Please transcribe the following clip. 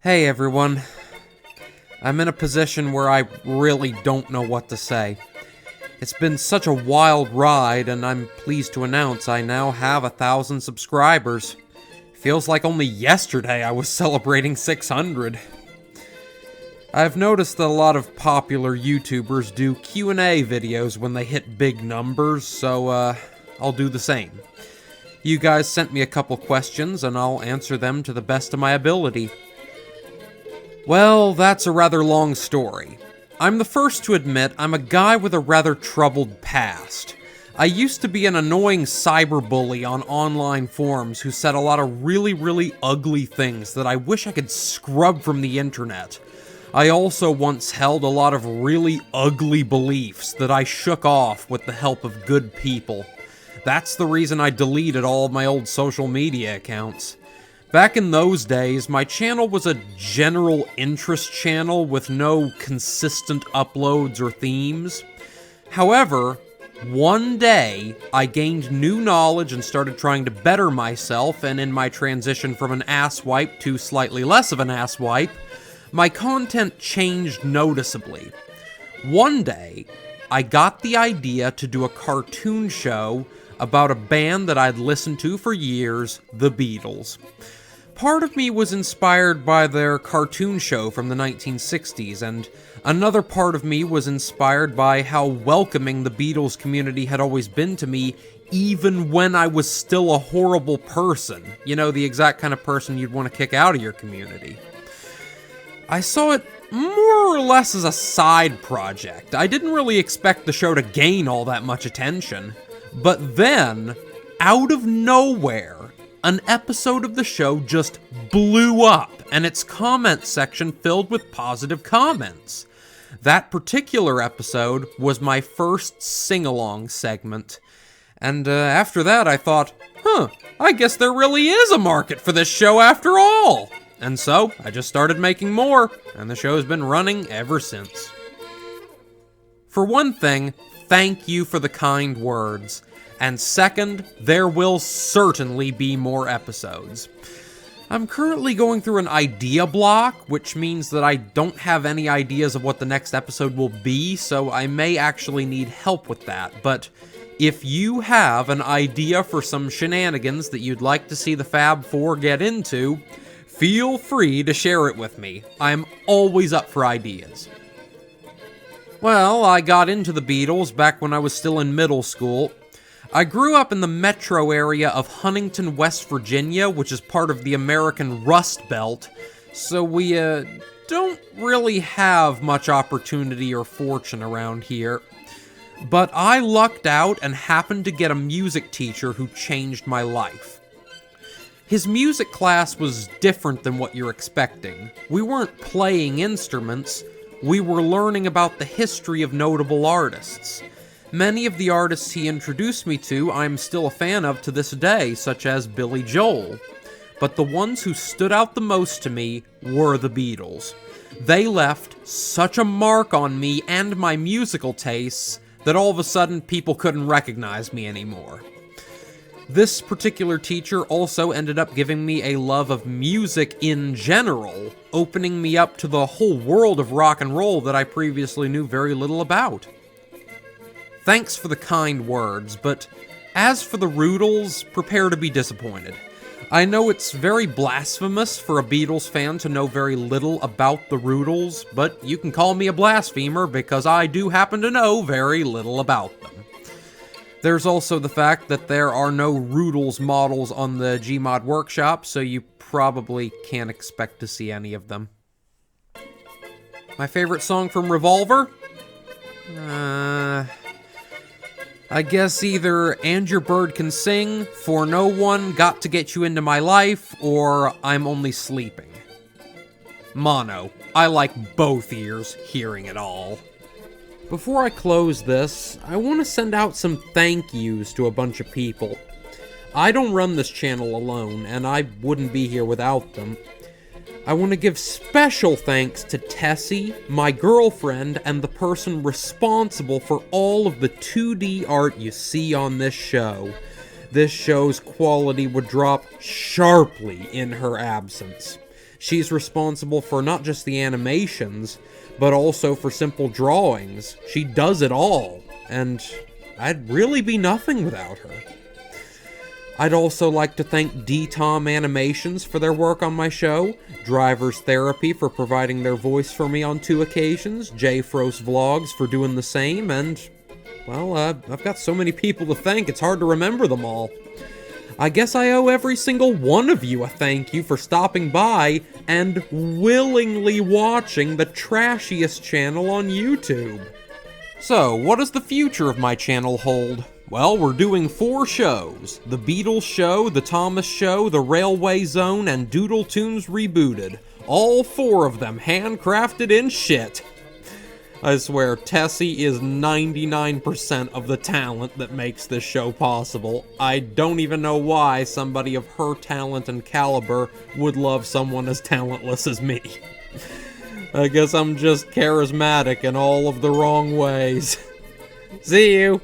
Hey everyone. I'm in a position where I really don't know what to say. It's been such a wild ride, and I'm pleased to announce I now have 1,000 subscribers. Feels like only yesterday I was celebrating 600. I've noticed that a lot of popular YouTubers do Q&A videos when they hit big numbers, so I'll do the same. You guys sent me a couple questions, and I'll answer them to the best of my ability. Well, that's a rather long story. I'm the first to admit I'm a guy with a rather troubled past. I used to be an annoying cyberbully on online forums who said a lot of really ugly things that I wish I could scrub from the internet. I also once held a lot of really ugly beliefs that I shook off with the help of good people. That's the reason I deleted all of my old social media accounts. Back in those days, my channel was a general interest channel with no consistent uploads or themes. However, one day, I gained new knowledge and started trying to better myself, and in my transition from an asswipe to slightly less of an asswipe, my content changed noticeably. One day, I got the idea to do a cartoon show about a band that I'd listened to for years, the Beatles. Part of me was inspired by their cartoon show from the 1960s, and another part of me was inspired by how welcoming the Beatles community had always been to me, even when I was still a horrible person. You know, the exact kind of person you'd want to kick out of your community. I saw it more or less as a side project. I didn't really expect the show to gain all that much attention. But then, out of nowhere, an episode of the show just blew up, and its comment section filled with positive comments. That particular episode was my first sing-along segment. And after that I thought, I guess there really is a market for this show after all. And so, I just started making more, and the show's been running ever since. For one thing, thank you for the kind words. And second, there will certainly be more episodes. I'm currently going through an idea block, which means that I don't have any ideas of what the next episode will be, so I may actually need help with that. But if you have an idea for some shenanigans that you'd like to see the Fab Four get into, feel free to share it with me. I'm always up for ideas. Well, I got into the Beatles back when I was still in middle school. I grew up in the metro area of Huntington, West Virginia, which is part of the American Rust Belt, so we don't really have much opportunity or fortune around here. But I lucked out and happened to get a music teacher who changed my life. His music class was different than what you're expecting. We weren't playing instruments, we were learning about the history of notable artists. Many of the artists he introduced me to I'm still a fan of to this day, such as Billy Joel. But the ones who stood out the most to me were the Beatles. They left such a mark on me and my musical tastes that all of a sudden people couldn't recognize me anymore. This particular teacher also ended up giving me a love of music in general, opening me up to the whole world of rock and roll that I previously knew very little about. Thanks for the kind words, but as for the Roodles, prepare to be disappointed. I know it's very blasphemous for a Beatles fan to know very little about the Roodles, but you can call me a blasphemer because I do happen to know very little about them. There's also the fact that there are no Roodles models on the Gmod workshop, so you probably can't expect to see any of them. My favorite song from Revolver? I guess either And Your Bird Can Sing, For No One, Got to Get You Into My Life, or I'm Only Sleeping. Mono. I like both ears hearing it all. Before I close this, I want to send out some thank yous to a bunch of people. I don't run this channel alone, and I wouldn't be here without them. I want to give special thanks to Tessie, my girlfriend, and the person responsible for all of the 2D art you see on this show. This show's quality would drop sharply in her absence. She's responsible for not just the animations, but also for simple drawings. She does it all, and I'd really be nothing without her. I'd also like to thank DTOM Animations for their work on my show, Drivers Therapy for providing their voice for me on 2 occasions, JFros Vlogs for doing the same, and, well, I've got so many people to thank, it's hard to remember them all. I guess I owe every single one of you a thank you for stopping by and willingly watching the trashiest channel on YouTube. So, what does the future of my channel hold? Well, we're doing 4 shows. The Beatles Show, The Thomas Show, The Railway Zone, and Doodle Tunes Rebooted. All 4 of them handcrafted in shit. I swear, Tessie is 99% of the talent that makes this show possible. I don't even know why somebody of her talent and caliber would love someone as talentless as me. I guess I'm just charismatic in all of the wrong ways. See you!